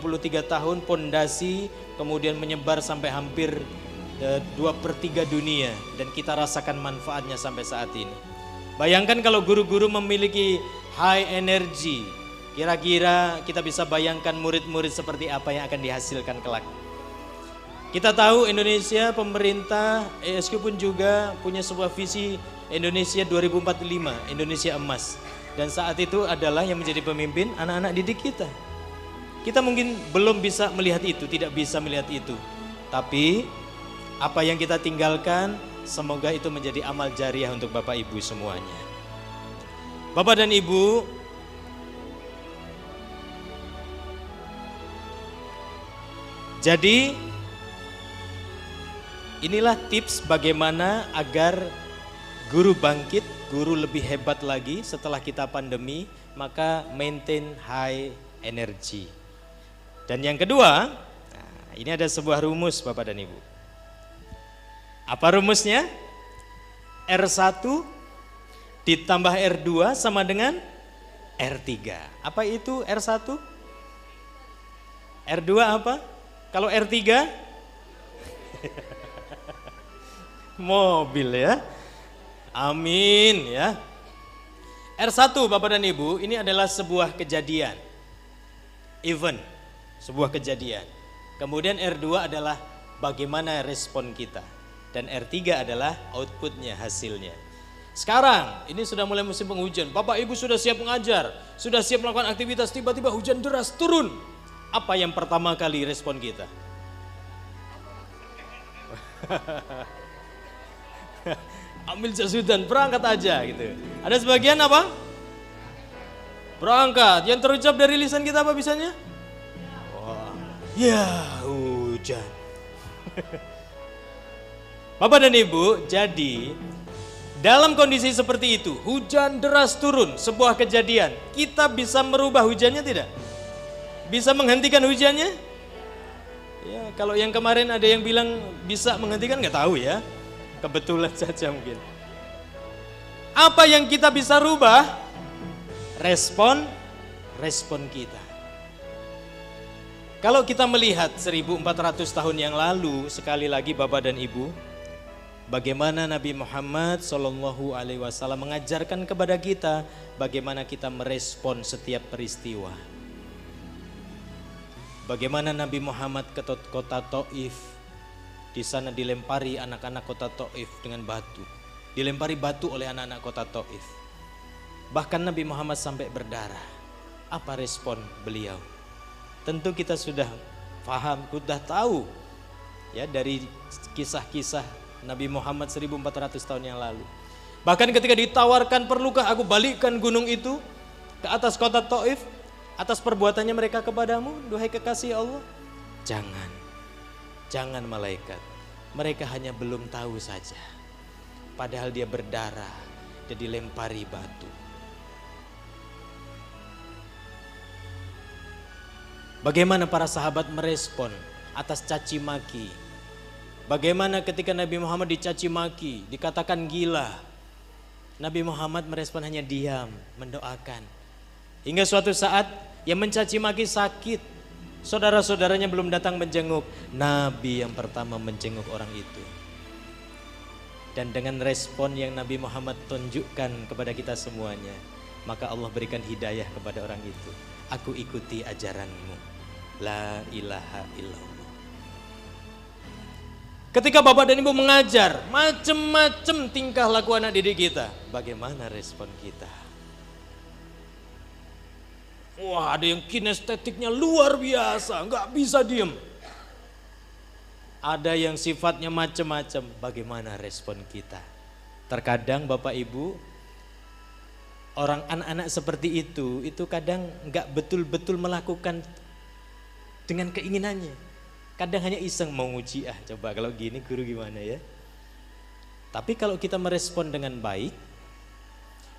23 tahun pondasi, kemudian menyebar sampai hampir 2/3 dunia, dan kita rasakan manfaatnya sampai saat ini. Bayangkan kalau guru-guru memiliki high energy, kira-kira kita bisa bayangkan murid-murid seperti apa yang akan dihasilkan kelak. Kita tahu Indonesia, pemerintah, ESQ pun juga punya sebuah visi Indonesia 2045, Indonesia emas. Dan saat itu adalah yang menjadi pemimpin anak-anak didik kita. Kita mungkin belum bisa melihat itu, tidak bisa melihat itu. Tapi apa yang kita tinggalkan, semoga itu menjadi amal jariah untuk Bapak Ibu semuanya. Bapak dan Ibu, jadi inilah tips bagaimana agar guru bangkit, guru lebih hebat lagi setelah kita pandemi, maka maintain high energy. Dan yang kedua, ini ada sebuah rumus Bapak dan Ibu. Apa rumusnya? R1 ditambah R2 sama dengan R3. Apa itu R1? R2 apa? Kalau R3? Mobil ya. Amin ya. R1 Bapak dan Ibu, ini adalah sebuah kejadian. Event, sebuah kejadian. Kemudian R2 adalah bagaimana respon kita. Dan R3 adalah outputnya, hasilnya. Sekarang ini sudah mulai musim penghujan. Bapak Ibu sudah siap mengajar, sudah siap melakukan aktivitas, tiba-tiba hujan deras turun. Apa yang pertama kali respon kita? Ambil jas hujan, berangkat aja gitu. Ada sebagian apa? Berangkat. Yang terucap dari lisan kita apa bisanya? Wah, ya hujan. Bapak dan Ibu, jadi dalam kondisi seperti itu, hujan deras turun, sebuah kejadian. Kita bisa merubah hujannya tidak? Bisa menghentikan hujannya? Ya, kalau yang kemarin ada yang bilang bisa menghentikan, nggak tahu ya. Kebetulan saja mungkin. Apa yang kita bisa rubah? Respon kita. Kalau kita melihat 1400 tahun yang lalu, sekali lagi Bapak dan Ibu, bagaimana Nabi Muhammad SAW mengajarkan kepada kita bagaimana kita merespon setiap peristiwa. Bagaimana Nabi Muhammad ke kota Taif, di sana dilempari anak-anak kota Taif dengan batu, dilempari batu oleh anak-anak kota Taif. Bahkan Nabi Muhammad sampai berdarah. Apa respon beliau? Tentu kita sudah paham, sudah tahu ya dari kisah-kisah Nabi Muhammad 1400 tahun yang lalu. Bahkan ketika ditawarkan, perlukah aku balikkan gunung itu ke atas kota Taif atas perbuatannya mereka kepadamu, duhai kekasih Allah? Jangan malaikat. Mereka hanya belum tahu saja. Padahal dia berdarah, dia dilempari batu. Bagaimana para sahabat merespon atas caci maki? Bagaimana ketika Nabi Muhammad dicaci maki, dikatakan gila? Nabi Muhammad merespon hanya diam, mendoakan. Hingga suatu saat yang mencaci maki sakit, saudara-saudaranya belum datang menjenguk. Nabi yang pertama menjenguk orang itu. Dan dengan respon yang Nabi Muhammad tunjukkan kepada kita semuanya, maka Allah berikan hidayah kepada orang itu. Aku ikuti ajaranmu. La ilaha illallah. Ketika Bapak dan Ibu mengajar, macam-macam tingkah laku anak didik kita. Bagaimana respon kita? Wah, ada yang kinestetiknya luar biasa, nggak bisa diem. Ada yang sifatnya macam-macam. Bagaimana respon kita? Terkadang Bapak Ibu, orang anak-anak seperti itu kadang nggak betul-betul melakukan dengan keinginannya. Kadang hanya iseng mau nguji, coba kalau gini guru gimana ya. Tapi kalau kita merespon dengan baik,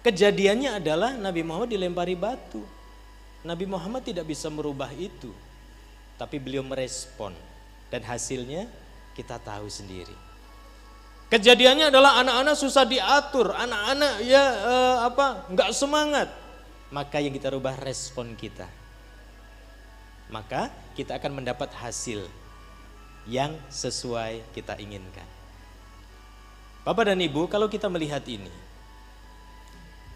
kejadiannya adalah Nabi Muhammad dilempari batu. Nabi Muhammad tidak bisa merubah itu, tapi beliau merespon dan hasilnya kita tahu sendiri. Kejadiannya adalah anak-anak susah diatur, anak-anak nggak semangat. Maka yang kita rubah respon kita. Maka kita akan mendapat hasil yang sesuai kita inginkan. Bapak dan Ibu, kalau kita melihat ini,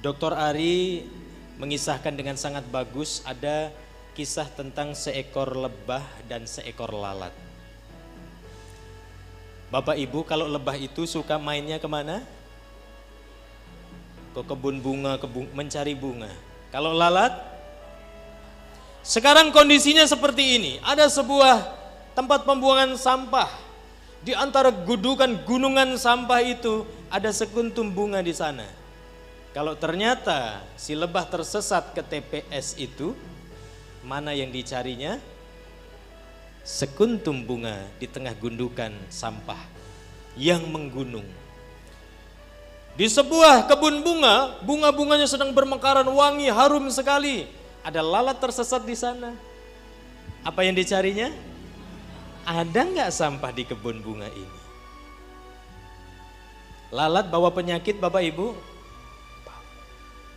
Dr. Ari mengisahkan dengan sangat bagus, ada kisah tentang seekor lebah dan seekor lalat. Bapak Ibu, kalau lebah itu suka mainnya kemana? Ke kebun bunga, mencari bunga. Kalau lalat, sekarang kondisinya seperti ini. Ada sebuah tempat pembuangan sampah. Di antara gunungan sampah itu ada sekuntum bunga di sana. Kalau ternyata si lebah tersesat ke TPS itu, mana yang dicarinya? Sekuntum bunga di tengah gundukan sampah yang menggunung. Di sebuah kebun bunga, bunga-bunganya sedang bermekaran wangi, harum sekali. Ada lalat tersesat di sana. Apa yang dicarinya? Ada nggak sampah di kebun bunga ini? Lalat bawa penyakit Bapak Ibu?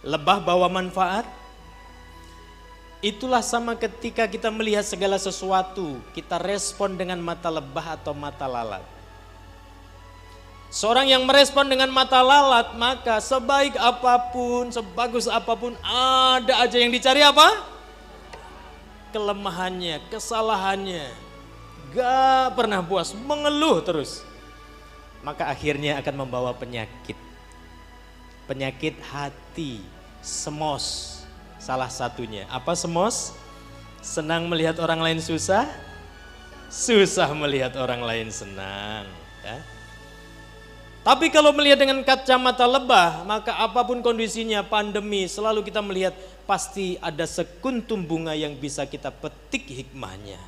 Lebah bawa manfaat? Itulah sama ketika kita melihat segala sesuatu, kita respon dengan mata lebah atau mata lalat. Seorang yang merespon dengan mata lalat, maka sebaik apapun, sebagus apapun, ada aja yang dicari apa? Kelemahannya, kesalahannya. Gak pernah puas, mengeluh terus. Maka akhirnya akan membawa penyakit. Penyakit hati, semos. Salah satunya, apa semos? Senang melihat orang lain susah, susah melihat orang lain senang. Ya. Tapi kalau melihat dengan kacamata lebah, maka apapun kondisinya, pandemi, selalu kita melihat pasti ada sekuntum bunga yang bisa kita petik hikmahnya.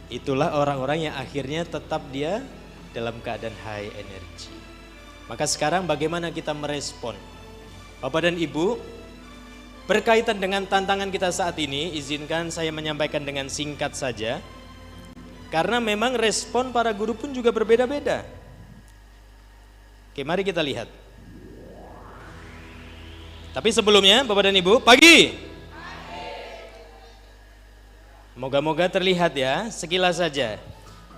Itulah orang-orang yang akhirnya tetap dia dalam keadaan high energy. Maka sekarang bagaimana kita merespon? Bapak dan Ibu, berkaitan dengan tantangan kita saat ini, izinkan saya menyampaikan dengan singkat saja. Karena memang respon para guru pun juga berbeda-beda. Oke, mari kita lihat. Tapi sebelumnya, Bapak dan Ibu, pagi. Moga-moga terlihat ya, sekilas saja.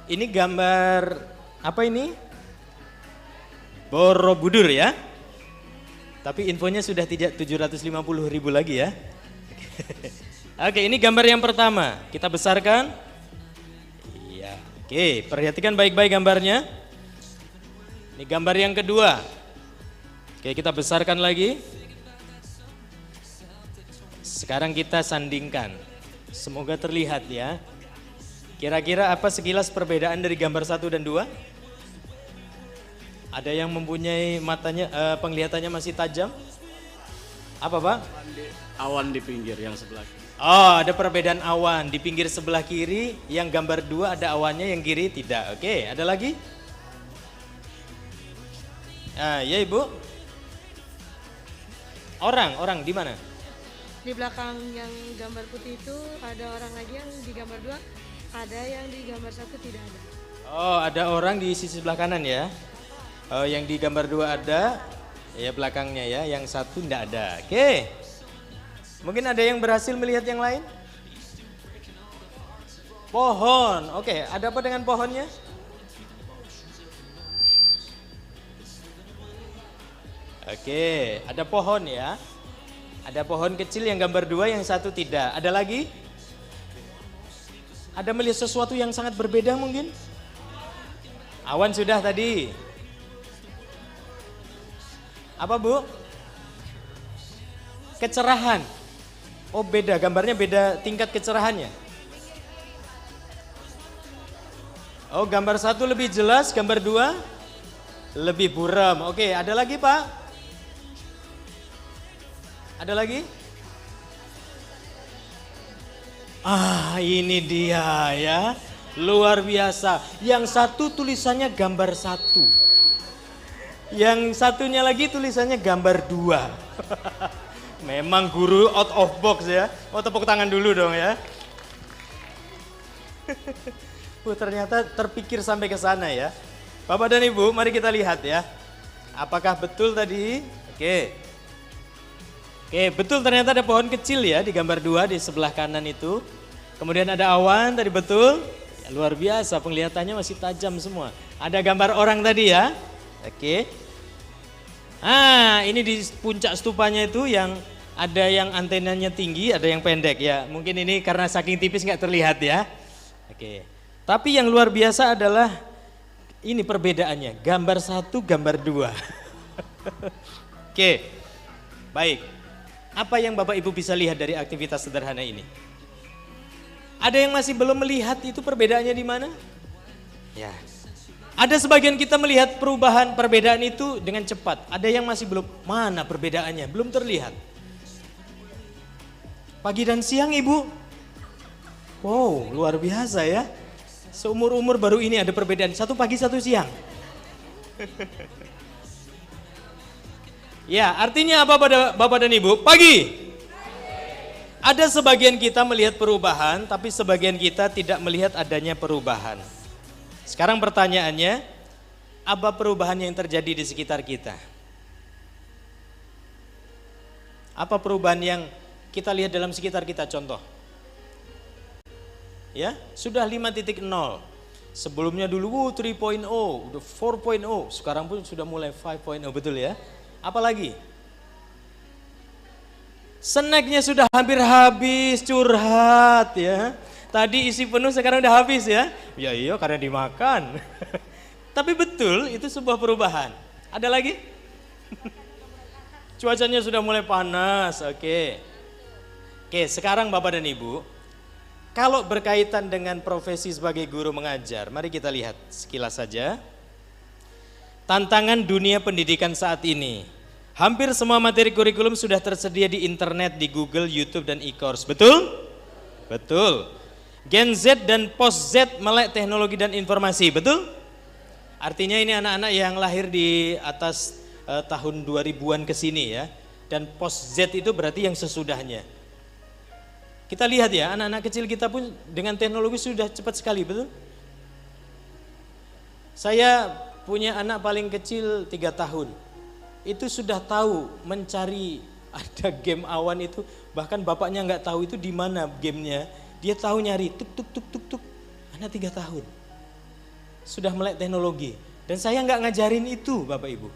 Ini gambar apa ini? Borobudur ya. Tapi infonya sudah tidak 750.000 lagi ya. Oke, ini gambar yang pertama. Kita besarkan. Iya. Oke, perhatikan baik-baik gambarnya. Ini gambar yang kedua. Oke, kita besarkan lagi. Sekarang kita sandingkan. Semoga terlihat ya. Kira-kira apa sekilas perbedaan dari gambar 1 dan 2? Ada yang mempunyai matanya, penglihatannya masih tajam? Apa Pak? Awan di pinggir yang sebelah kiri. Oh, ada perbedaan awan. Di pinggir sebelah kiri, yang gambar 2 ada awannya, yang kiri tidak. Oke, ada lagi? Ya Ibu. Orang di mana? Di belakang yang gambar putih itu ada orang lagi, yang di gambar 2 ada, yang di gambar 1 tidak ada. Oh, ada orang di sisi sebelah kanan ya. Oh, yang di gambar 2 ada, ya belakangnya ya, yang 1 tidak ada. Oke. Mungkin ada yang berhasil melihat yang lain? Pohon. Oke, ada apa dengan pohonnya? Oke, ada pohon ya. Ada pohon kecil yang gambar 2, yang 1 tidak. Ada lagi? Ada melihat sesuatu yang sangat berbeda mungkin? Awan sudah tadi. Apa Bu? Kecerahan. Oh beda, gambarnya beda tingkat kecerahannya. Oh gambar 1 lebih jelas, gambar 2 lebih buram. Oke, ada lagi Pak? Ada lagi? Ini dia ya. Luar biasa. Yang 1 tulisannya gambar 1. Yang satunya lagi tulisannya gambar 2. Memang guru out of box ya. Oh tepuk tangan dulu dong ya. Ternyata terpikir sampai ke sana ya. Bapak dan Ibu, mari kita lihat ya. Apakah betul tadi? Oke, betul ternyata ada pohon kecil ya di gambar 2 di sebelah kanan itu. Kemudian ada awan tadi betul. Ya, luar biasa penglihatannya masih tajam semua. Ada gambar orang tadi ya. Oke. Ini di puncak stupanya itu yang ada yang antenanya tinggi, ada yang pendek ya. Mungkin ini karena saking tipis nggak terlihat ya. Oke. Tapi yang luar biasa adalah ini perbedaannya. Gambar 1, gambar 2. Oke. Baik. Apa yang Bapak Ibu bisa lihat dari aktivitas sederhana ini? Ada yang masih belum melihat itu perbedaannya di mana? Ya. Ada sebagian kita melihat perbedaan itu dengan cepat. Ada yang masih belum, mana perbedaannya? Belum terlihat. Pagi dan siang Ibu. Wow, luar biasa ya. Seumur-umur baru ini ada perbedaan. Satu pagi, satu siang. Ya, artinya apa pada Bapak dan Ibu? Pagi. Ada sebagian kita melihat perubahan, tapi sebagian kita tidak melihat adanya perubahan. Sekarang pertanyaannya, apa perubahan yang terjadi di sekitar kita? Apa perubahan yang kita lihat dalam sekitar kita? Contoh. Ya, sudah 5.0. Sebelumnya dulu 3.0, udah 4.0, sekarang pun sudah mulai 5.0, betul ya? Apalagi? Snacknya sudah hampir habis, curhat ya. Tadi isi penuh sekarang udah habis ya. Ya iya karena dimakan. Tapi betul itu sebuah perubahan. Ada lagi? Cuacanya sudah mulai panas, oke. Oke, sekarang Bapak dan Ibu, kalau berkaitan dengan profesi sebagai guru mengajar, mari kita lihat sekilas saja. Tantangan dunia pendidikan saat ini. Hampir semua materi kurikulum sudah tersedia di internet, di Google, YouTube, dan e-course. Betul? Betul. Gen Z dan post Z melek teknologi dan informasi. Betul? Artinya ini anak-anak yang lahir di atas tahun 2000-an ke sini ya. Dan post Z itu berarti yang sesudahnya. Kita lihat ya, anak-anak kecil kita pun dengan teknologi sudah cepat sekali, betul? Saya punya anak paling kecil 3 tahun. Itu sudah tahu mencari ada game awan itu, bahkan bapaknya nggak tahu itu di mana gamenya, dia tahu nyari tuk tuk tuk tuk tuk. Anak 3 tahun sudah melek teknologi dan saya nggak ngajarin itu Bapak Ibu.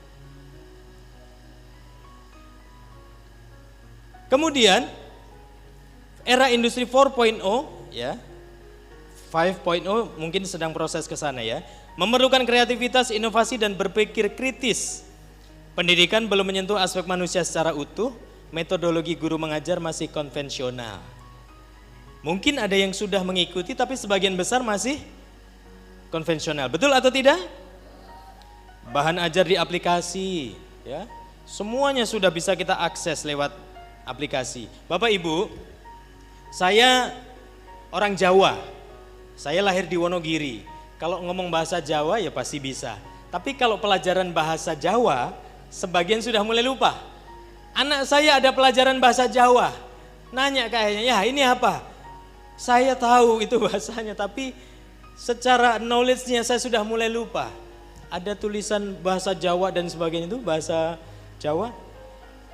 Kemudian era industri 4.0 ya, 5.0 mungkin sedang proses ke sana ya, memerlukan kreativitas, inovasi dan berpikir kritis. Pendidikan belum menyentuh aspek manusia secara utuh, metodologi guru mengajar masih konvensional. Mungkin ada yang sudah mengikuti tapi sebagian besar masih konvensional. Betul atau tidak? Bahan ajar di aplikasi, ya. Semuanya sudah bisa kita akses lewat aplikasi. Bapak Ibu, saya orang Jawa. Saya lahir di Wonogiri. Kalau ngomong bahasa Jawa ya pasti bisa. Tapi kalau pelajaran bahasa Jawa, sebagian sudah mulai lupa. Anak saya ada pelajaran bahasa Jawa. Nanya kayaknya, ya ini apa? Saya tahu itu bahasanya, tapi secara knowledge-nya saya sudah mulai lupa. Ada tulisan bahasa Jawa dan sebagainya itu bahasa Jawa.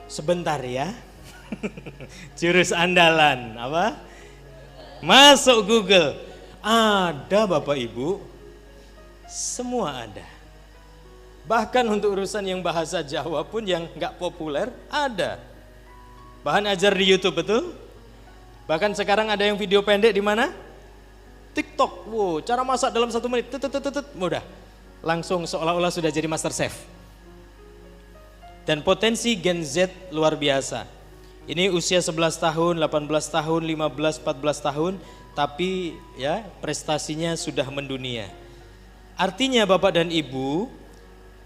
Sebentar ya. Jurus andalan, apa? Masuk Google. Ada Bapak Ibu. Semua ada. Bahkan untuk urusan yang bahasa Jawa pun yang nggak populer ada. Bahan ajar di YouTube, betul? Bahkan sekarang ada yang video pendek di mana? TikTok. Wow, cara masak dalam 1 menit. Mudah. Langsung seolah-olah sudah jadi master chef. Dan potensi Gen Z luar biasa. Ini usia 11 tahun, 18 tahun, 15, 14 tahun, tapi ya prestasinya sudah mendunia. Artinya Bapak dan Ibu,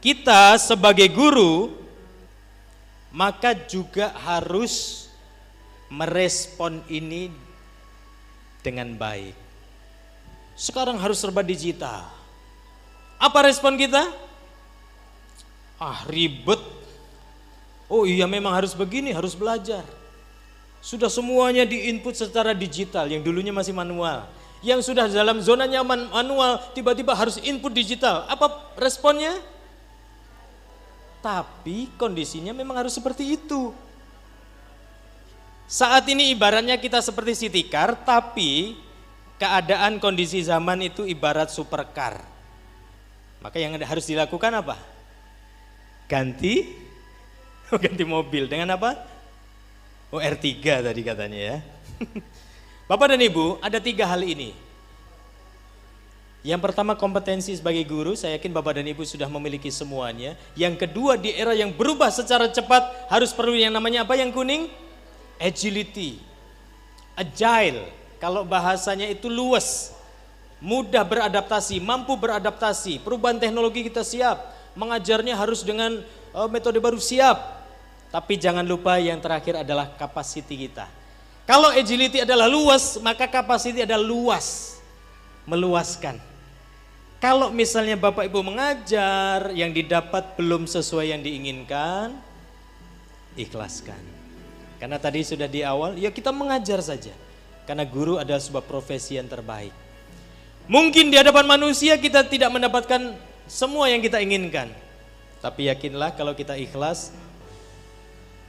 kita sebagai guru maka juga harus merespon ini dengan baik. Sekarang harus serba digital. Apa respon kita? Ribet. Oh iya memang harus begini, harus belajar. Sudah semuanya diinput secara digital, yang dulunya masih manual. Yang sudah dalam zona nyaman manual, tiba-tiba harus input digital. Apa responnya? Tapi kondisinya memang harus seperti itu. Saat ini ibaratnya kita seperti city car, tapi keadaan kondisi zaman itu ibarat supercar. Maka yang harus dilakukan apa? Ganti mobil dengan apa? Oh, R3 tadi katanya ya. Bapak dan Ibu, ada 3 hal ini. Yang pertama kompetensi sebagai guru, saya yakin Bapak dan Ibu sudah memiliki semuanya. Yang kedua, di era yang berubah secara cepat harus perlu yang namanya apa yang kuning? Agility, agile, kalau bahasanya itu luas, mudah beradaptasi, mampu beradaptasi, perubahan teknologi kita siap, mengajarnya harus dengan metode baru siap. Tapi jangan lupa yang terakhir adalah kapasiti kita. Kalau agility adalah luas, maka kapasiti adalah luas, meluaskan. Kalau misalnya Bapak Ibu mengajar yang didapat belum sesuai yang diinginkan, ikhlaskan. Karena tadi sudah di awal, ya kita mengajar saja. Karena guru adalah sebuah profesi yang terbaik. Mungkin di hadapan manusia kita tidak mendapatkan semua yang kita inginkan. Tapi yakinlah kalau kita ikhlas,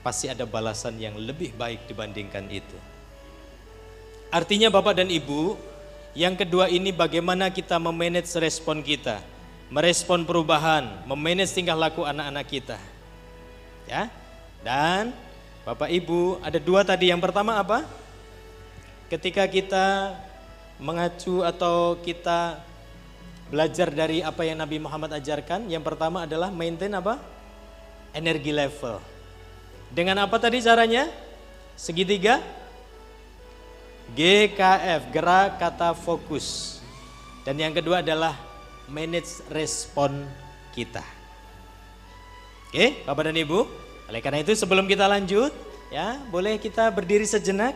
pasti ada balasan yang lebih baik dibandingkan itu. Artinya Bapak dan Ibu, yang kedua ini bagaimana kita memanage respon kita. Merespon perubahan, memanage tingkah laku anak-anak kita. Ya, dan Bapak Ibu, ada 2 tadi. Yang pertama apa? Ketika kita mengacu atau kita belajar dari apa yang Nabi Muhammad ajarkan, yang pertama adalah maintain apa? Energi level. Dengan apa tadi caranya? Segitiga? GKF, gerak kata fokus. Dan yang kedua adalah manage respon kita. Oke, Bapak dan Ibu? Oleh karena itu sebelum kita lanjut, ya boleh kita berdiri sejenak.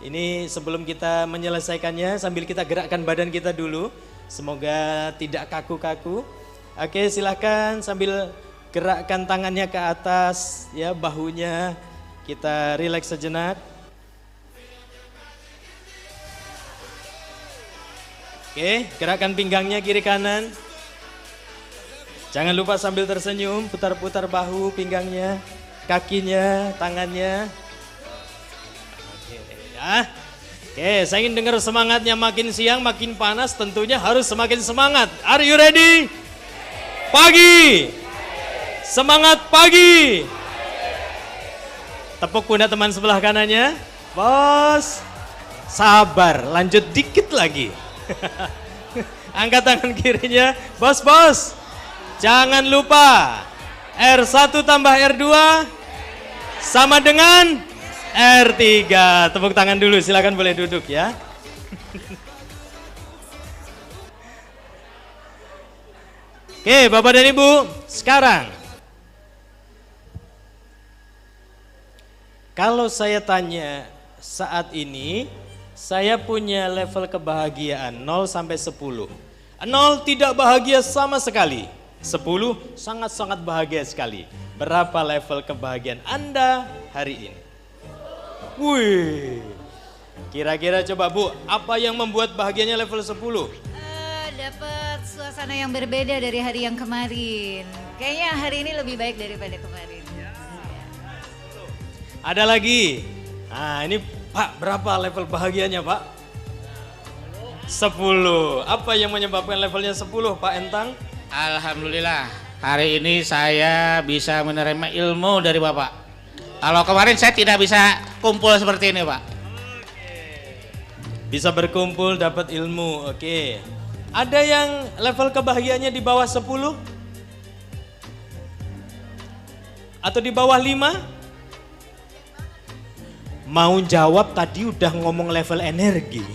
Ini sebelum kita menyelesaikannya sambil kita gerakkan badan kita dulu. Semoga tidak kaku-kaku. Oke, silakan sambil gerakkan tangannya ke atas, ya bahunya. Kita rileks sejenak. Oke, gerakkan pinggangnya kiri kanan. Jangan lupa sambil tersenyum, putar-putar bahu, pinggangnya, kakinya, tangannya. Oke, ya. Oke, saya ingin dengar semangatnya. Makin siang makin panas, tentunya harus semakin semangat. Are you ready? Pagi. Semangat pagi. Tepuk pundak teman sebelah kanannya. Bos, sabar, lanjut dikit lagi. Angkat tangan kirinya. Bos. Jangan lupa R1 tambah R2 sama dengan R3. Tepuk tangan dulu, silakan boleh duduk ya. Oke, Bapak dan Ibu, sekarang kalau saya tanya saat ini, saya punya level kebahagiaan 0 sampai 10. 0 tidak bahagia sama sekali. 10 sangat-sangat bahagia sekali. Berapa level kebahagiaan Anda hari ini? Wih, kira-kira coba Bu, apa yang membuat bahagianya level 10? Dapat suasana yang berbeda dari hari yang kemarin. Kayaknya hari ini lebih baik daripada kemarin. Ada lagi. Nah ini Pak, berapa level bahagianya Pak? 10. Apa yang menyebabkan levelnya 10 Pak Entang? Alhamdulillah, hari ini saya bisa menerima ilmu dari Bapak. Kalau kemarin saya tidak bisa kumpul seperti ini Pak. Bisa berkumpul, dapat ilmu, oke. Ada yang level kebahagiaannya di bawah 10? Atau di bawah 5? Mau jawab tadi udah ngomong level energi.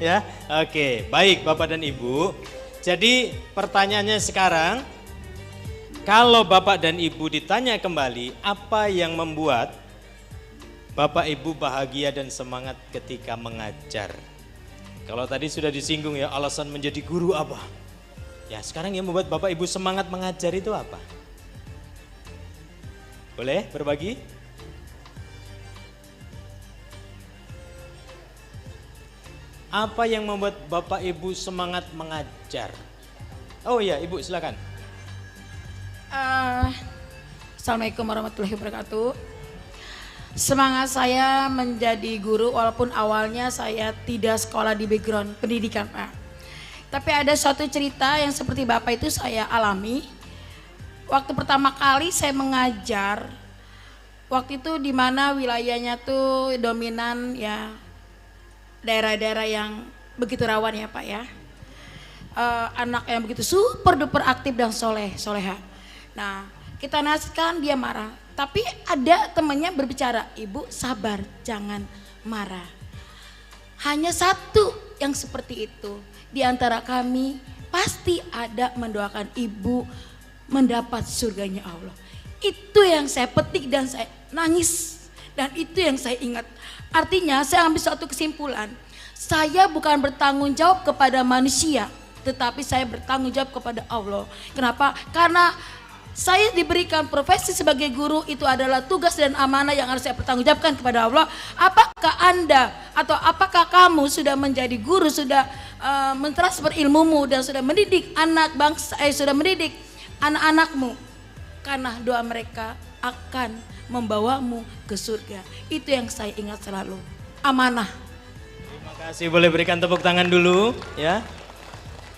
Ya, oke, baik Bapak dan Ibu. Jadi pertanyaannya sekarang, kalau Bapak dan Ibu ditanya kembali, apa yang membuat Bapak Ibu bahagia dan semangat ketika mengajar? Kalau tadi sudah disinggung ya, alasan menjadi guru apa? Ya sekarang yang membuat Bapak Ibu semangat mengajar itu apa? Boleh berbagi? Apa yang membuat Bapak Ibu semangat mengajar? Oh iya, Ibu silakan. Assalamualaikum warahmatullahi wabarakatuh. Semangat saya menjadi guru walaupun awalnya saya tidak sekolah di background pendidikan Pak. Tapi ada suatu cerita yang seperti Bapak itu saya alami. Waktu pertama kali saya mengajar, waktu itu di mana wilayahnya tuh dominan ya daerah-daerah yang begitu rawan ya Pak ya. Anak yang begitu super duper aktif dan soleha. Nah kita nasihatkan dia marah. Tapi ada temannya berbicara, ibu sabar jangan marah. Hanya satu yang seperti itu. Di antara kami pasti ada mendoakan ibu mendapat surganya Allah. Itu yang saya petik dan saya nangis. Dan itu yang saya ingat. Artinya saya ambil suatu kesimpulan. Saya bukan bertanggung jawab kepada manusia. Tetapi saya bertanggung jawab kepada Allah. Kenapa? Karena saya diberikan profesi sebagai guru itu adalah tugas dan amanah yang harus saya pertanggungjawabkan kepada Allah. Apakah Anda atau apakah kamu sudah menjadi guru, sudah mentransfer ilmumu dan sudah mendidik anak bangsa, sudah mendidik anak-anakmu? Karena doa mereka akan membawamu ke surga. Itu yang saya ingat selalu. Amanah. Terima kasih, boleh berikan tepuk tangan dulu ya.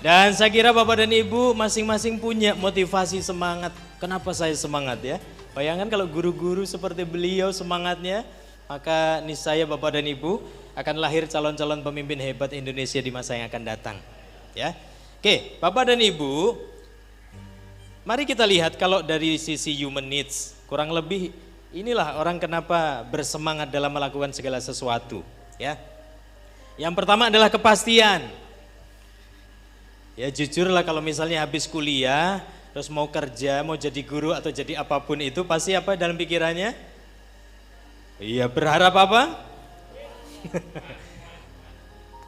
Dan saya kira Bapak dan Ibu masing-masing punya motivasi semangat. Kenapa saya semangat ya? Bayangkan kalau guru-guru seperti beliau semangatnya, maka niscaya Bapak dan Ibu akan lahir calon-calon pemimpin hebat Indonesia di masa yang akan datang. Ya, oke, Bapak dan Ibu, mari kita lihat kalau dari sisi human needs, kurang lebih inilah orang kenapa bersemangat dalam melakukan segala sesuatu. Ya, yang pertama adalah kepastian. Ya jujurlah kalau misalnya habis kuliah, terus mau kerja, mau jadi guru atau jadi apapun itu pasti apa dalam pikirannya? Iya berharap apa?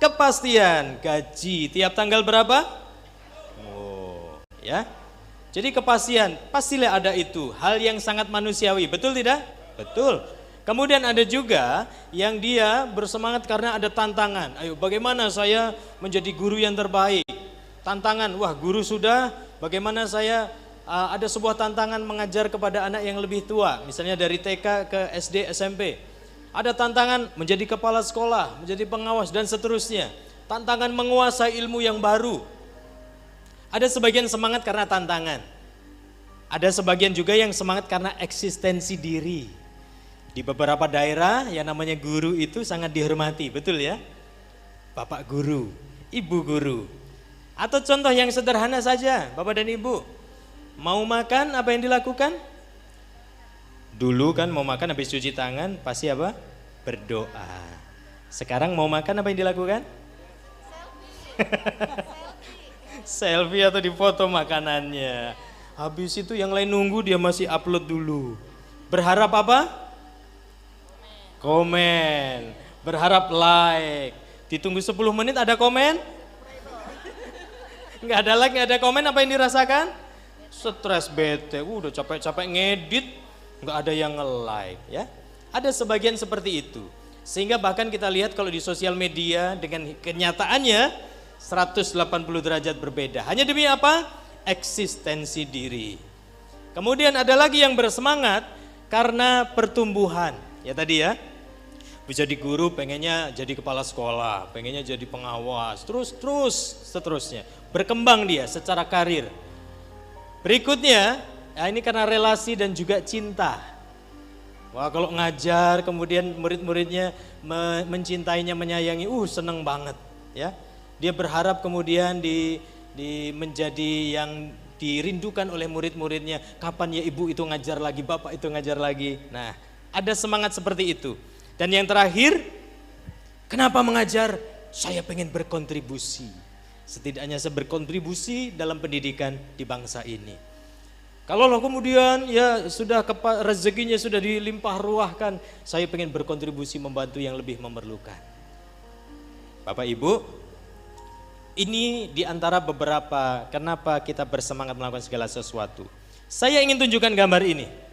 Kepastian, gaji tiap tanggal berapa? Oh ya, jadi kepastian pastilah ada itu, hal yang sangat manusiawi, betul tidak? Betul. Kemudian ada juga yang dia bersemangat karena ada tantangan. Ayo bagaimana saya menjadi guru yang terbaik? Tantangan, wah guru sudah, bagaimana saya ada sebuah tantangan mengajar kepada anak yang lebih tua, misalnya dari TK ke SD, SMP. Ada tantangan menjadi kepala sekolah, menjadi pengawas dan seterusnya. Tantangan menguasai ilmu yang baru. Ada sebagian semangat karena tantangan. Ada sebagian juga yang semangat karena eksistensi diri. Di beberapa daerah yang namanya guru itu sangat dihormati, betul ya? Bapak guru, ibu guru. Atau contoh yang sederhana saja, Bapak dan Ibu, mau makan apa yang dilakukan? Dulu kan mau makan habis cuci tangan pasti apa? Berdoa. Sekarang mau makan apa yang dilakukan? Selfie atau difoto makanannya. Habis itu yang lain nunggu dia masih upload dulu. Berharap apa? Komen. Berharap like. Ditunggu 10 menit ada komen? Nggak ada like, nggak ada komen, apa yang dirasakan? Stres, bete, udah capek-capek ngedit, nggak ada yang nge-like ya. Ada sebagian seperti itu. Sehingga bahkan kita lihat kalau di sosial media dengan kenyataannya 180 derajat berbeda. Hanya demi apa? Eksistensi diri. Kemudian ada lagi yang bersemangat karena pertumbuhan. Ya tadi ya. Bisa jadi guru, pengennya jadi kepala sekolah, pengennya jadi pengawas, terus seterusnya. Berkembang dia secara karir. Berikutnya, ya ini karena relasi dan juga cinta. Wah kalau ngajar kemudian murid-muridnya mencintainya, menyayangi, seneng banget ya. Dia berharap kemudian menjadi yang dirindukan oleh murid-muridnya. Kapan ya ibu itu ngajar lagi, bapak itu ngajar lagi. Nah ada semangat seperti itu. Dan yang terakhir, kenapa mengajar? Saya pengen berkontribusi. Setidaknya saya berkontribusi dalam pendidikan di bangsa ini. Kalau kemudian ya sudah rezekinya sudah dilimpah ruahkan, saya pengen berkontribusi membantu yang lebih memerlukan. Bapak Ibu, ini diantara beberapa kenapa kita bersemangat melakukan segala sesuatu. Saya ingin tunjukkan gambar ini.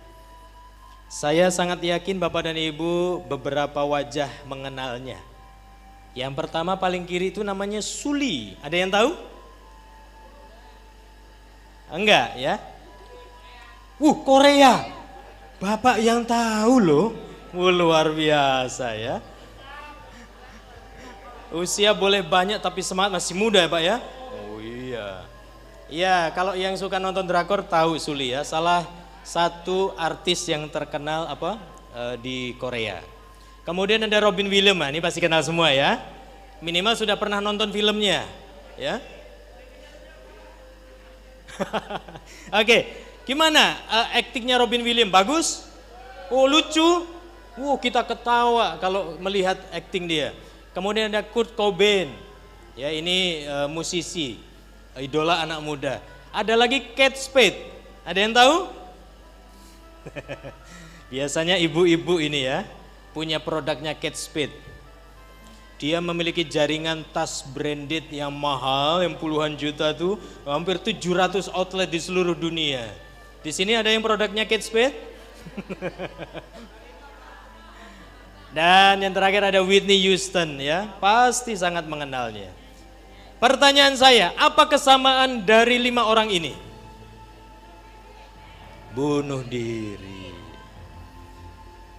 Saya sangat yakin Bapak dan Ibu beberapa wajah mengenalnya. Yang pertama paling kiri itu namanya Suli. Ada yang tahu? Enggak ya? Korea. Bapak yang tahu loh. Luar biasa ya. Usia boleh banyak tapi semangat masih muda ya Pak ya? Oh iya. Iya, kalau yang suka nonton drakor tahu Suli ya, salah satu artis yang terkenal di Korea. Kemudian ada Robin Williams, ini pasti kenal semua ya. Minimal sudah pernah nonton filmnya, ya. Oke, gimana aktingnya Robin Williams? Bagus? Oh lucu? Kita ketawa kalau melihat akting dia. Kemudian ada Kurt Cobain, ya ini musisi, idola anak muda. Ada lagi Kate Spade, ada yang tahu? Biasanya ibu-ibu ini ya, punya produknya Kate Spade. Dia memiliki jaringan tas branded yang mahal, yang puluhan juta tuh, hampir 700 outlet di seluruh dunia. Di sini ada yang produknya Kate Spade? Dan yang terakhir ada Whitney Houston ya, pasti sangat mengenalnya. Pertanyaan saya, apa kesamaan dari 5 orang ini? Bunuh diri.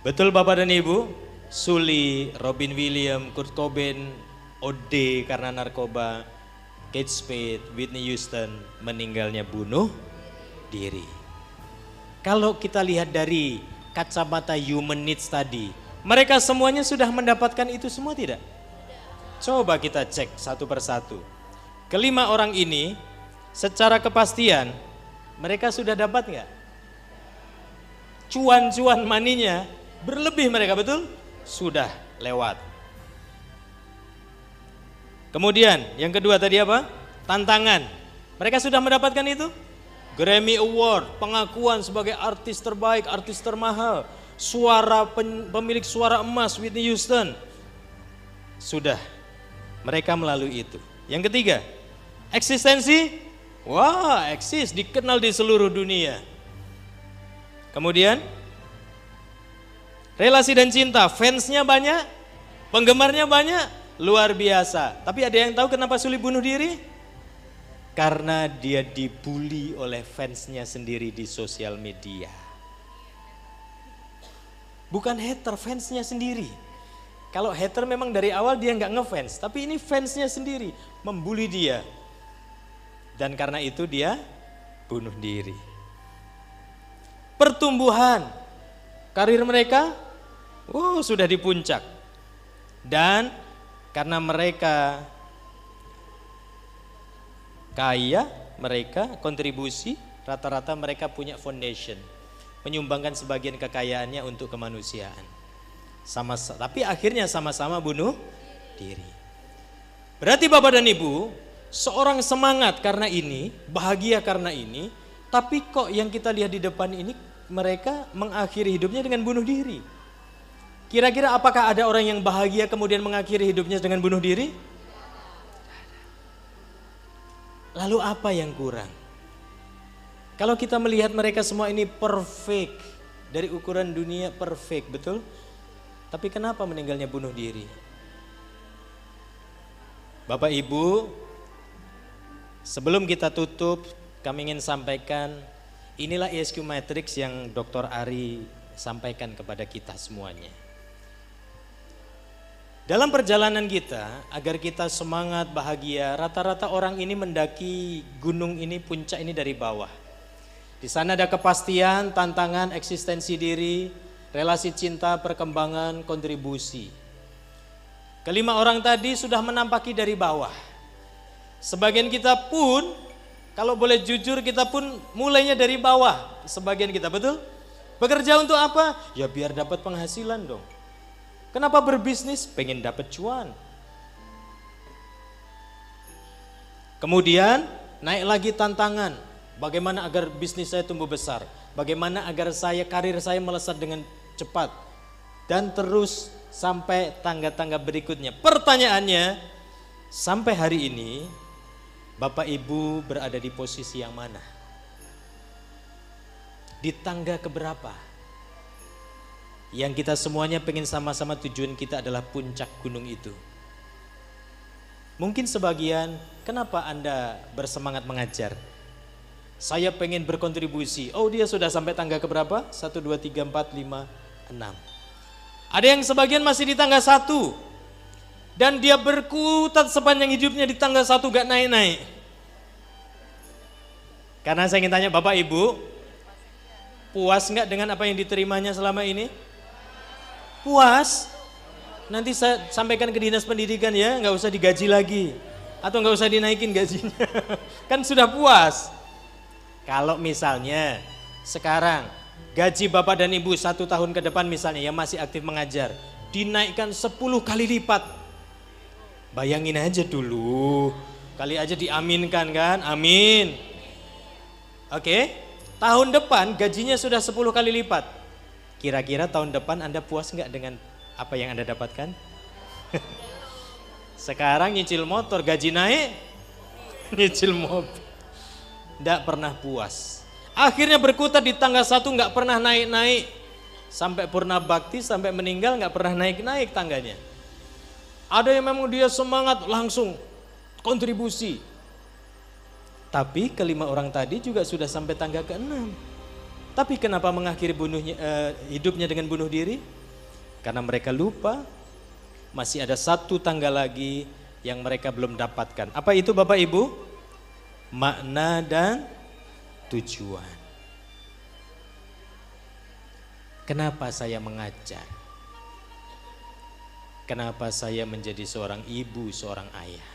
Betul Bapak dan Ibu? Suli, Robin Williams, Kurt Cobain, OD karena narkoba, Kate Spade, Whitney Houston meninggalnya bunuh diri. Kalau kita lihat dari kacamata human needs tadi, mereka semuanya sudah mendapatkan itu semua tidak? Coba kita cek satu persatu. Kelima orang ini secara kepastian mereka sudah dapat nggak? Cuan-cuan maninya berlebih mereka, betul? Sudah lewat. Kemudian yang kedua tadi apa? Tantangan. Mereka sudah mendapatkan itu? Grammy Award, pengakuan sebagai artis terbaik, artis termahal. Pemilik suara emas Whitney Houston. Sudah, mereka melalui itu. Yang ketiga, eksistensi. Wah, eksis, dikenal di seluruh dunia. Kemudian, relasi dan cinta, fansnya banyak, penggemarnya banyak, luar biasa. Tapi ada yang tahu kenapa Suli bunuh diri? Karena dia dibully oleh fansnya sendiri di sosial media. Bukan hater, fansnya sendiri. Kalau hater memang dari awal dia nggak ngefans, tapi ini fansnya sendiri membuli dia. Dan karena itu dia bunuh diri. Pertumbuhan karir mereka, sudah di puncak. Dan karena mereka kaya, mereka kontribusi, rata-rata mereka punya foundation. Menyumbangkan sebagian kekayaannya untuk kemanusiaan. Tapi akhirnya sama-sama bunuh diri. Berarti Bapak dan Ibu, seorang semangat karena ini, bahagia karena ini, tapi kok yang kita lihat di depan ini mereka mengakhiri hidupnya dengan bunuh diri. Kira-kira apakah ada orang yang bahagia kemudian mengakhiri hidupnya dengan bunuh diri? Lalu apa yang kurang? Kalau kita melihat mereka semua ini perfect, dari ukuran dunia perfect, betul? Tapi kenapa meninggalnya bunuh diri? Bapak Ibu, sebelum kita tutup, kami ingin sampaikan, inilah ESQ Matrix yang Dr. Ari sampaikan kepada kita semuanya. Dalam perjalanan kita, agar kita semangat, bahagia, rata-rata orang ini mendaki gunung ini, puncak ini dari bawah. Di sana ada kepastian, tantangan, eksistensi diri, relasi cinta, perkembangan, kontribusi. Kelima orang tadi sudah menampaki dari bawah. Sebagian kita pun, kalau boleh jujur, kita pun mulainya dari bawah. Sebagian kita, betul? Bekerja untuk apa? Ya biar dapat penghasilan dong. Kenapa berbisnis? Pengen dapat cuan. Kemudian naik lagi tantangan. Bagaimana agar bisnis saya tumbuh besar? Bagaimana agar karir saya melesat dengan cepat? Dan terus sampai tangga-tangga berikutnya. Pertanyaannya, sampai hari ini Bapak Ibu berada di posisi yang mana? Di tangga keberapa? Yang kita semuanya pengen sama-sama tujuan kita adalah puncak gunung itu. Mungkin sebagian, kenapa Anda bersemangat mengajar? Saya pengen berkontribusi. Oh dia sudah sampai tangga keberapa? 1, 2, 3, 4, 5, 6. Ada yang sebagian masih di tangga 1. Dan dia berkutat sepanjang hidupnya di tangga 1 gak naik-naik. Karena saya ingin tanya Bapak Ibu, puas nggak dengan apa yang diterimanya selama ini? Puas? Nanti saya sampaikan ke dinas pendidikan ya, nggak usah digaji lagi. Atau nggak usah dinaikin gajinya. Kan sudah puas. Kalau misalnya sekarang gaji Bapak dan Ibu 1 tahun ke depan misalnya yang masih aktif mengajar, dinaikkan 10 kali lipat. Bayangin aja dulu, kali aja diaminkan kan, amin. Oke, tahun depan gajinya sudah 10 kali lipat. Kira-kira tahun depan Anda puas nggak dengan apa yang Anda dapatkan? Sekarang nyicil motor, gaji naik, nyicil mobil. Nggak pernah puas. Akhirnya berkutat di tangga 1 nggak pernah naik-naik. Sampai purna bakti, sampai meninggal nggak pernah naik-naik tangganya. Ada yang memang dia semangat langsung kontribusi. Tapi kelima orang tadi juga sudah sampai tangga ke-6. Tapi kenapa mengakhiri hidupnya dengan bunuh diri? Karena mereka lupa masih ada 1 tangga lagi yang mereka belum dapatkan. Apa itu Bapak Ibu? Makna dan tujuan. Kenapa saya mengajar? Kenapa saya menjadi seorang ibu, seorang ayah?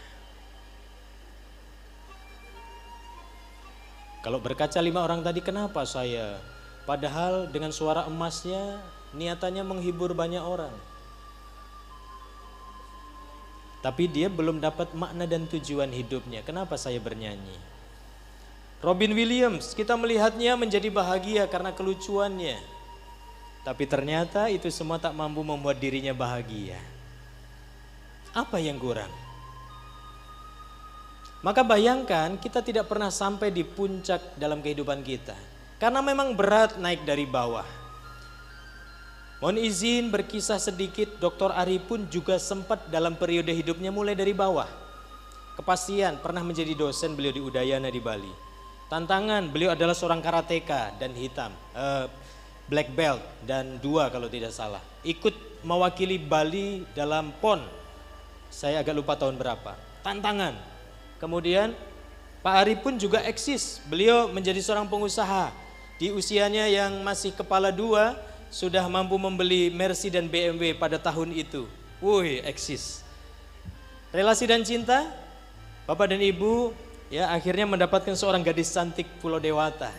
Kalau berkaca 5 orang tadi, kenapa saya? Padahal dengan suara emasnya niatannya menghibur banyak orang. Tapi dia belum dapat makna dan tujuan hidupnya. Kenapa saya bernyanyi? Robin Williams, kita melihatnya menjadi bahagia karena kelucuannya. Tapi ternyata itu semua tak mampu membuat dirinya bahagia. Apa yang kurang? Maka bayangkan kita tidak pernah sampai di puncak dalam kehidupan kita. Karena memang berat naik dari bawah. Mohon izin berkisah sedikit, Dr. Ari pun juga sempat dalam periode hidupnya mulai dari bawah. Kepastian pernah menjadi dosen beliau di Udayana di Bali. Tantangan, beliau adalah seorang karateka dan hitam, black belt dan 2 kalau tidak salah. Ikut mewakili Bali dalam PON, saya agak lupa tahun berapa. Tantangan. Kemudian Pak Ari pun juga eksis, beliau menjadi seorang pengusaha. Di usianya yang masih kepala 2, sudah mampu membeli Mercy dan BMW pada tahun itu. Wuih, eksis. Relasi dan cinta, Bapak dan Ibu ya akhirnya mendapatkan seorang gadis cantik Pulau Dewata.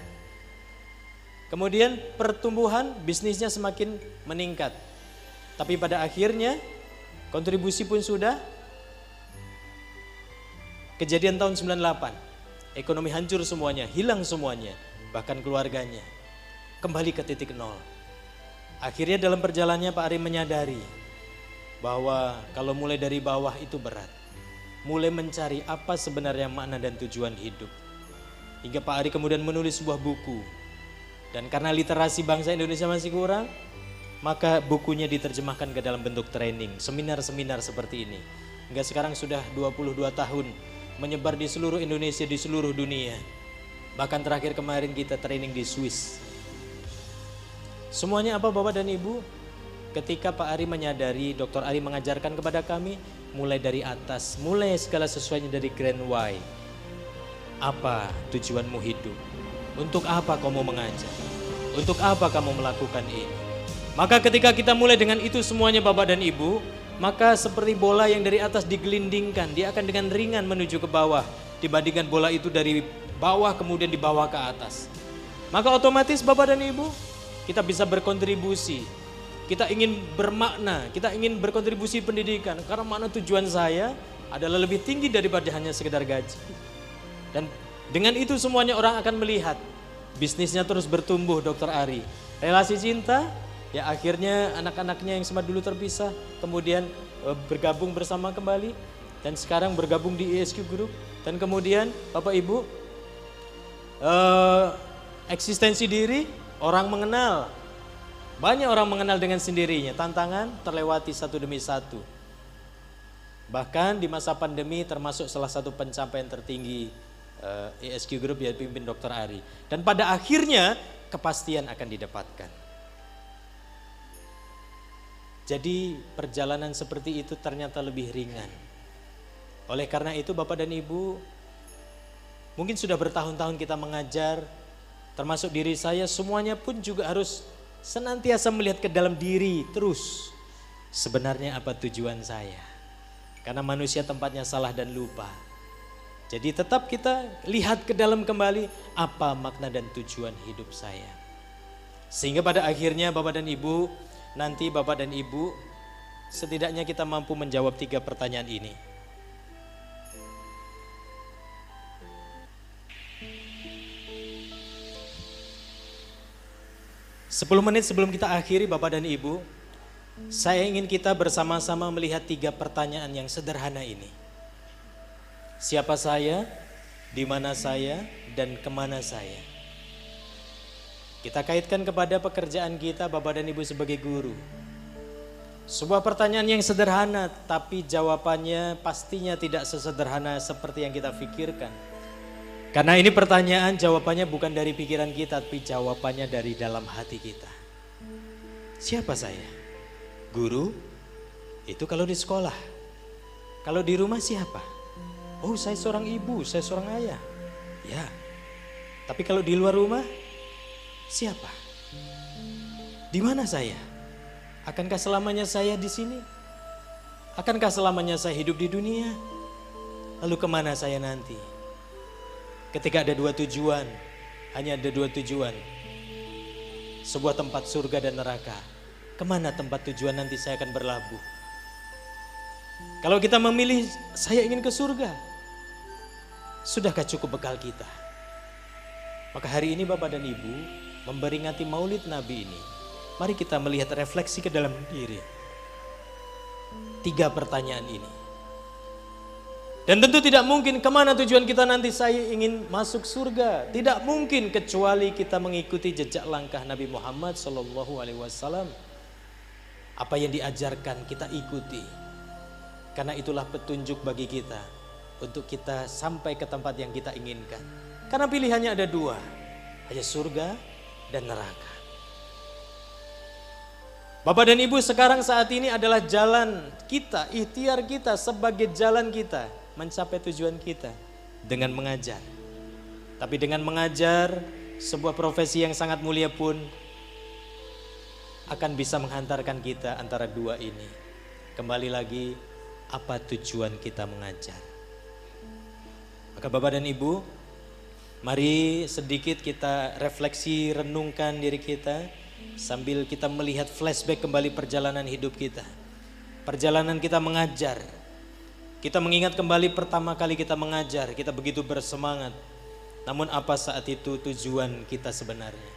Kemudian pertumbuhan bisnisnya semakin meningkat. Tapi pada akhirnya kontribusi pun sudah. Kejadian tahun 98, ekonomi hancur semuanya, hilang semuanya, bahkan keluarganya. Kembali ke titik nol. Akhirnya dalam perjalanannya Pak Ari menyadari bahwa kalau mulai dari bawah itu berat. Mulai mencari apa sebenarnya makna dan tujuan hidup. Hingga Pak Ari kemudian menulis sebuah buku. Dan karena literasi bangsa Indonesia masih kurang, maka bukunya diterjemahkan ke dalam bentuk training, seminar-seminar seperti ini. Hingga sekarang sudah 22 tahun menyebar di seluruh Indonesia, di seluruh dunia. Bahkan terakhir kemarin kita training di Swiss. Semuanya apa Bapak dan Ibu? Ketika Pak Ari menyadari, Dr. Ari mengajarkan kepada kami, mulai dari atas, mulai segala sesuainya dari Grand Why. Apa tujuanmu hidup? Untuk apa kamu mengajar? Untuk apa kamu melakukan ini? Maka ketika kita mulai dengan itu semuanya Bapak dan Ibu, maka seperti bola yang dari atas digelindingkan, dia akan dengan ringan menuju ke bawah, dibandingkan bola itu dari bawah kemudian dibawa ke atas. Maka otomatis Bapak dan Ibu, kita bisa berkontribusi, kita ingin bermakna, kita ingin berkontribusi pendidikan. Karena makna tujuan saya adalah lebih tinggi daripada hanya sekedar gaji. Dan dengan itu semuanya orang akan melihat, bisnisnya terus bertumbuh Dr. Ari. Relasi cinta, ya akhirnya anak-anaknya yang sempat dulu terpisah, kemudian bergabung bersama kembali. Dan sekarang bergabung di ESQ Group. Dan kemudian Bapak Ibu, eksistensi diri, orang mengenal, banyak orang mengenal dengan sendirinya. Tantangan terlewati satu demi satu. Bahkan di masa pandemi termasuk salah satu pencapaian tertinggi ESQ Group yang dipimpin Dr. Ari. Dan pada akhirnya kepastian akan didapatkan. Jadi perjalanan seperti itu ternyata lebih ringan. Oleh karena itu Bapak dan Ibu, mungkin sudah bertahun-tahun kita mengajar, termasuk diri saya, semuanya pun juga harus senantiasa melihat ke dalam diri terus. Sebenarnya apa tujuan saya? Karena manusia tempatnya salah dan lupa. Jadi tetap kita lihat ke dalam kembali apa makna dan tujuan hidup saya. Sehingga pada akhirnya Bapak dan Ibu, nanti Bapak dan Ibu setidaknya kita mampu menjawab 3 pertanyaan ini. Sepuluh menit sebelum kita akhiri Bapak dan Ibu, saya ingin kita bersama-sama melihat 3 pertanyaan yang sederhana ini. Siapa saya, di mana saya, dan kemana saya? Kita kaitkan kepada pekerjaan kita Bapak dan Ibu sebagai guru. Sebuah pertanyaan yang sederhana, tapi jawabannya pastinya tidak sesederhana seperti yang kita pikirkan. Karena ini pertanyaan jawabannya bukan dari pikiran kita, tapi jawabannya dari dalam hati kita. Siapa saya? Guru? Itu kalau di sekolah. Kalau di rumah siapa? Oh, saya seorang ibu, saya seorang ayah. Ya. Tapi kalau di luar rumah, siapa? Di mana saya? Akankah selamanya saya di sini? Akankah selamanya saya hidup di dunia? Lalu kemana saya nanti? Ketika ada 2 tujuan, hanya ada 2 tujuan. Sebuah tempat surga dan neraka. Kemana tempat tujuan nanti saya akan berlabuh? Kalau kita memilih, saya ingin ke surga. Sudahkah cukup bekal kita? Maka hari ini Bapak dan Ibu, memperingati Maulid Nabi ini, mari kita melihat refleksi ke dalam diri. 3 pertanyaan ini. Dan tentu tidak mungkin kemana tujuan kita nanti saya ingin masuk surga. Tidak mungkin kecuali kita mengikuti jejak langkah Nabi Muhammad SAW. Apa yang diajarkan kita ikuti. Karena itulah petunjuk bagi kita untuk kita sampai ke tempat yang kita inginkan. Karena pilihannya ada 2, hanya surga dan neraka. Bapak dan Ibu, sekarang saat ini adalah jalan kita, ikhtiar kita sebagai jalan kita mencapai tujuan kita dengan mengajar. Tapi dengan mengajar, sebuah profesi yang sangat mulia pun akan bisa menghantarkan kita antara 2 ini. Kembali lagi, apa tujuan kita mengajar? Maka Bapak dan Ibu, mari sedikit kita refleksi, renungkan diri kita sambil kita melihat flashback kembali perjalanan hidup kita. Perjalanan kita mengajar. Kita mengingat kembali pertama kali kita mengajar, kita begitu bersemangat. Namun apa saat itu tujuan kita sebenarnya?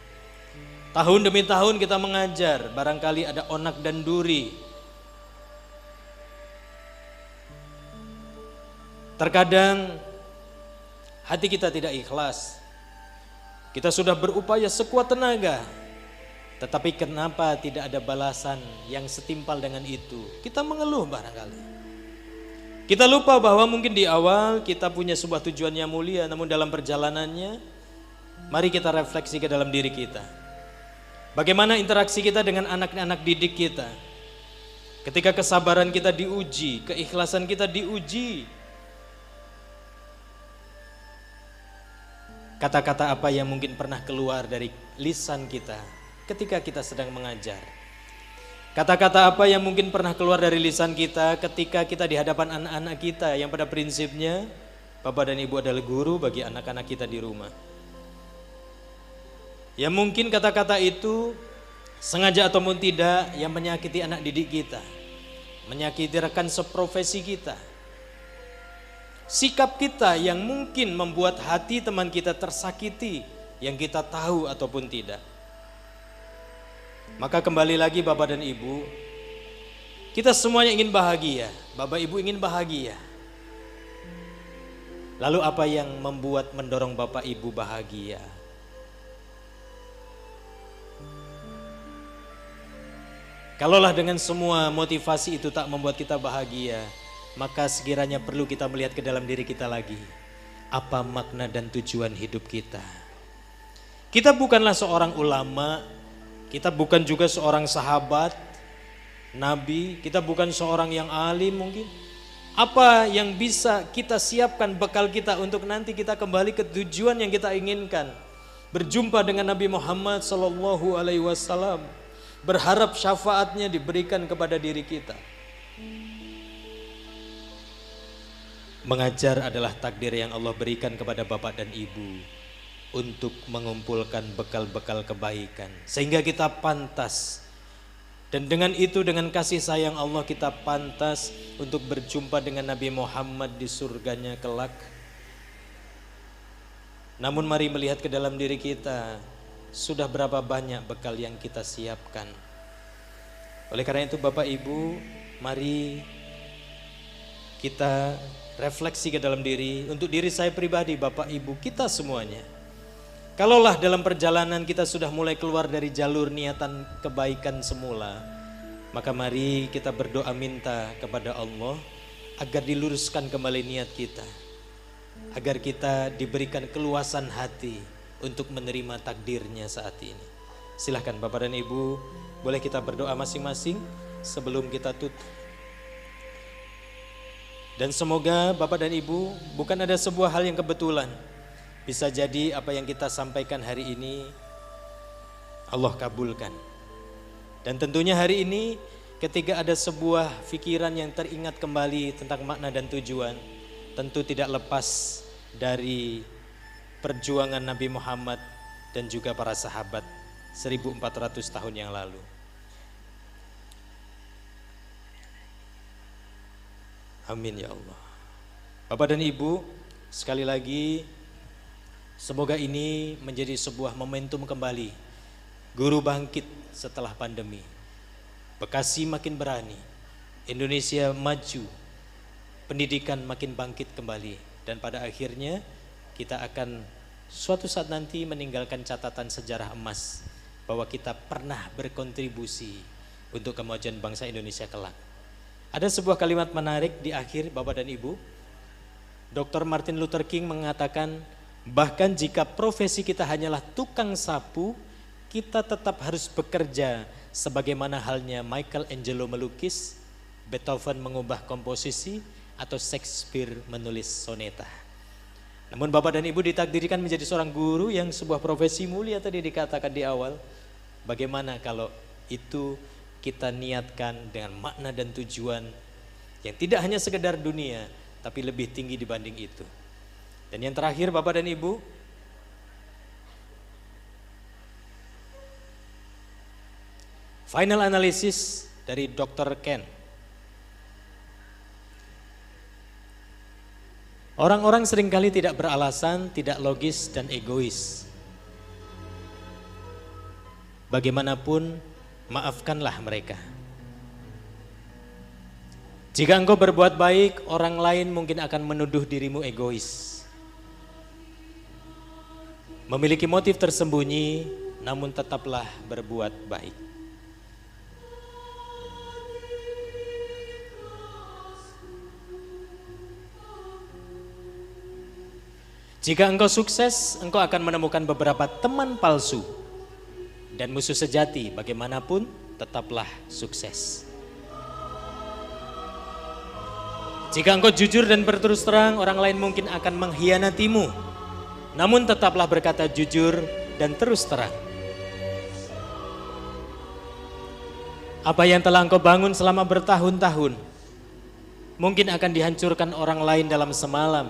Tahun demi tahun kita mengajar, barangkali ada onak dan duri. Terkadang hati kita tidak ikhlas. Kita sudah berupaya sekuat tenaga, tetapi kenapa tidak ada balasan yang setimpal dengan itu? Kita mengeluh barangkali. Kita lupa bahwa mungkin di awal kita punya sebuah tujuan yang mulia, namun dalam perjalanannya, mari kita refleksi ke dalam diri kita. Bagaimana interaksi kita dengan anak-anak didik kita? Ketika kesabaran kita diuji, keikhlasan kita diuji, kata-kata apa yang mungkin pernah keluar dari lisan kita ketika kita sedang mengajar? Kata-kata apa yang mungkin pernah keluar dari lisan kita ketika kita di hadapan anak-anak kita yang pada prinsipnya Bapak dan Ibu adalah guru bagi anak-anak kita di rumah. Ya mungkin kata-kata itu sengaja ataupun tidak yang menyakiti anak didik kita, menyakiti rekan seprofesi kita. Sikap kita yang mungkin membuat hati teman kita tersakiti yang kita tahu ataupun tidak. Maka kembali lagi Bapak dan Ibu, kita semuanya ingin bahagia. Bapak Ibu ingin bahagia. Lalu apa yang mendorong Bapak Ibu bahagia? Kalaulah dengan semua motivasi itu tak membuat kita bahagia, maka sekiranya perlu kita melihat ke dalam diri kita lagi. Apa makna dan tujuan hidup kita? Kita bukanlah seorang ulama, kita bukan juga seorang sahabat, nabi, kita bukan seorang yang alim mungkin. Apa yang bisa kita siapkan bekal kita untuk nanti kita kembali ke tujuan yang kita inginkan? Berjumpa dengan Nabi Muhammad sallallahu alaihi wasallam, berharap syafaatnya diberikan kepada diri kita. Mengajar adalah takdir yang Allah berikan kepada bapak dan ibu untuk mengumpulkan bekal-bekal kebaikan sehingga kita pantas, dan dengan itu, dengan kasih sayang Allah, kita pantas untuk berjumpa dengan Nabi Muhammad di surganya kelak. Namun mari melihat ke dalam diri kita, sudah berapa banyak bekal yang kita siapkan. Oleh karena itu Bapak Ibu, mari kita refleksi ke dalam diri, untuk diri saya pribadi, Bapak Ibu, kita semuanya. Kalaulah dalam perjalanan kita sudah mulai keluar dari jalur niatan kebaikan semula, maka mari kita berdoa minta kepada Allah agar diluruskan kembali niat kita, agar kita diberikan keluasan hati untuk menerima takdirnya saat ini. Silahkan Bapak dan Ibu, boleh kita berdoa masing-masing sebelum kita tutup. Dan semoga Bapak dan Ibu, bukan ada sebuah hal yang kebetulan. Bisa jadi apa yang kita sampaikan hari ini Allah kabulkan. Dan tentunya hari ini ketika ada sebuah pikiran yang teringat kembali tentang makna dan tujuan, tentu tidak lepas dari perjuangan Nabi Muhammad dan juga para sahabat 1400 tahun yang lalu. Amin ya Allah. Bapak dan Ibu, sekali lagi semoga ini menjadi sebuah momentum kembali. Guru bangkit setelah pandemi. Bekasi makin berani. Indonesia maju. Pendidikan makin bangkit kembali. Dan pada akhirnya kita akan suatu saat nanti meninggalkan catatan sejarah emas bahwa kita pernah berkontribusi untuk kemajuan bangsa Indonesia kelak. Ada sebuah kalimat menarik di akhir Bapak dan Ibu. Dr. Martin Luther King mengatakan, bahkan jika profesi kita hanyalah tukang sapu, kita tetap harus bekerja sebagaimana halnya Michelangelo melukis, Beethoven mengubah komposisi, atau Shakespeare menulis soneta. Namun Bapak dan Ibu ditakdirkan menjadi seorang guru yang sebuah profesi mulia tadi dikatakan di awal. Bagaimana kalau itu kita niatkan dengan makna dan tujuan yang tidak hanya sekedar dunia, tapi lebih tinggi dibanding itu. Dan yang terakhir Bapak dan Ibu, final analysis dari Dr. Ken. Orang-orang seringkali tidak beralasan, tidak logis dan egois. Bagaimanapun, maafkanlah mereka. Jika engkau berbuat baik, orang lain mungkin akan menuduh dirimu egois. Memiliki motif tersembunyi, namun tetaplah berbuat baik. Jika engkau sukses, engkau akan menemukan beberapa teman palsu. Dan musuh sejati bagaimanapun tetaplah sukses. Jika engkau jujur dan berterus terang, orang lain mungkin akan mengkhianatimu. Namun tetaplah berkata jujur dan terus terang. Apa yang telah engkau bangun selama bertahun-tahun mungkin akan dihancurkan orang lain dalam semalam.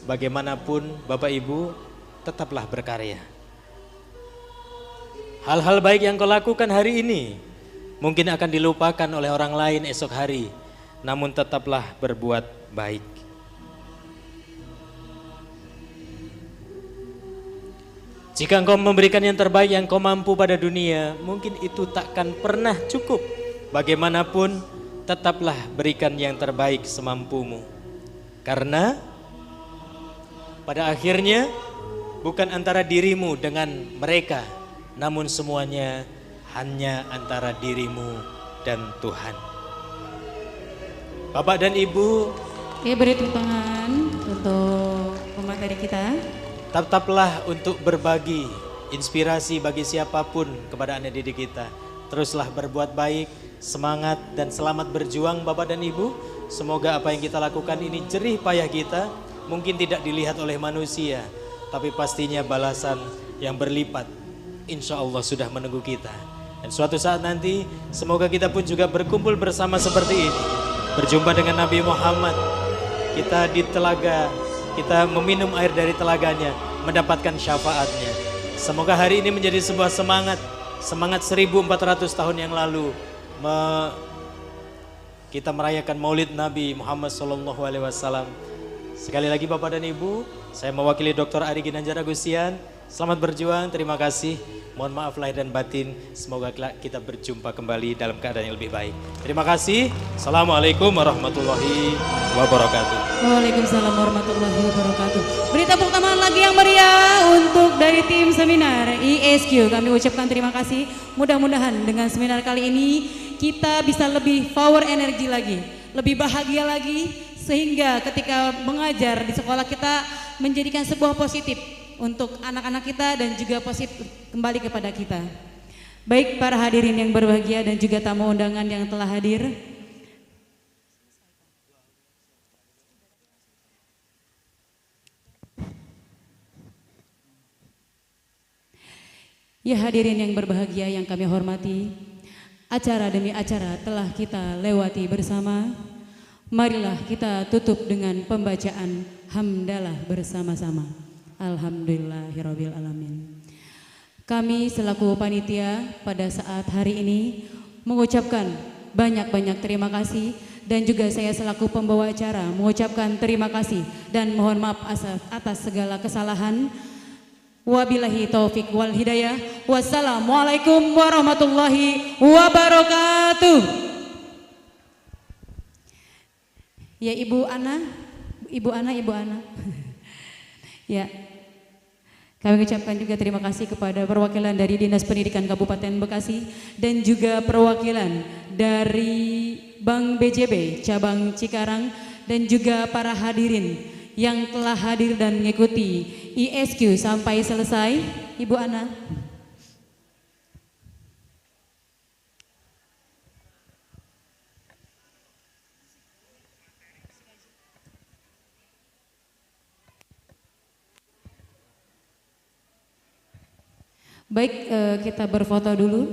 Bagaimanapun Bapak Ibu, tetaplah berkarya. Hal-hal baik yang kau lakukan hari ini mungkin akan dilupakan oleh orang lain esok hari, namun tetaplah berbuat baik. Jika engkau memberikan yang terbaik yang kau mampu pada dunia, mungkin itu takkan pernah cukup. Bagaimanapun, tetaplah berikan yang terbaik semampumu. Karena pada akhirnya bukan antara dirimu dengan mereka, namun semuanya hanya antara dirimu dan Tuhan. Bapak dan Ibu, beri tepuk tangan untuk pemateri kita. Tetaplah untuk berbagi inspirasi bagi siapapun kepada anak didik kita. teruslah berbuat baik, semangat dan selamat berjuang Bapak dan Ibu. Semoga apa yang kita lakukan ini jerih payah kita, mungkin tidak dilihat oleh manusia, tapi pastinya balasan yang berlipat insya Allah sudah menunggu kita. Dan suatu saat nanti semoga kita pun juga berkumpul bersama seperti ini, berjumpa dengan Nabi Muhammad, kita di telaga, kita meminum air dari telaganya, mendapatkan syafaatnya. Semoga hari ini menjadi sebuah semangat 1400 tahun yang lalu kita merayakan Maulid Nabi Muhammad SAW. Sekali lagi Bapak dan Ibu, saya mewakili Dr. Ari Ginanjar Agustian. Selamat berjuang, terima kasih. Mohon maaf lahir dan batin. Semoga kita berjumpa kembali dalam keadaan yang lebih baik. Terima kasih. Assalamualaikum warahmatullahi wabarakatuh. Waalaikumsalam warahmatullahi wabarakatuh. Beri tepuk tangan lagi yang meriah untuk dari tim seminar ISQ. Kami ucapkan terima kasih. Mudah-mudahan dengan seminar kali ini kita bisa lebih power energi lagi, lebih bahagia lagi, sehingga ketika mengajar di sekolah kita menjadikan sebuah positif untuk anak-anak kita dan juga positif kembali kepada kita. Baik para hadirin yang berbahagia dan juga tamu undangan yang telah hadir. Ya hadirin yang berbahagia yang kami hormati, acara demi acara telah kita lewati bersama. Marilah kita tutup dengan pembacaan hamdalah bersama-sama. Alhamdulillahirabbil alamin. Kami selaku panitia pada saat hari ini mengucapkan banyak-banyak terima kasih, dan juga saya selaku pembawa acara mengucapkan terima kasih dan mohon maaf atas segala kesalahan. Wabillahi taufik wal hidayah. Wassalamualaikum warahmatullahi wabarakatuh. Ya Ibu Ana. Ya, kami ucapkan juga terima kasih kepada perwakilan dari Dinas Pendidikan Kabupaten Bekasi dan juga perwakilan dari Bank BJB Cabang Cikarang dan juga para hadirin yang telah hadir dan mengikuti ISQ sampai selesai. Ibu Ana. Baik, kita berfoto dulu.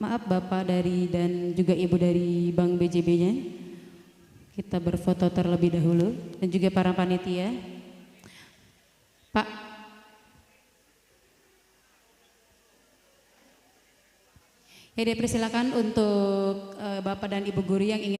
Maaf Bapak dari dan juga Ibu dari Bank BJB-nya. Kita berfoto terlebih dahulu dan juga para panitia. Pak. Ya, dipersilakan untuk Bapak dan Ibu guru yang ingin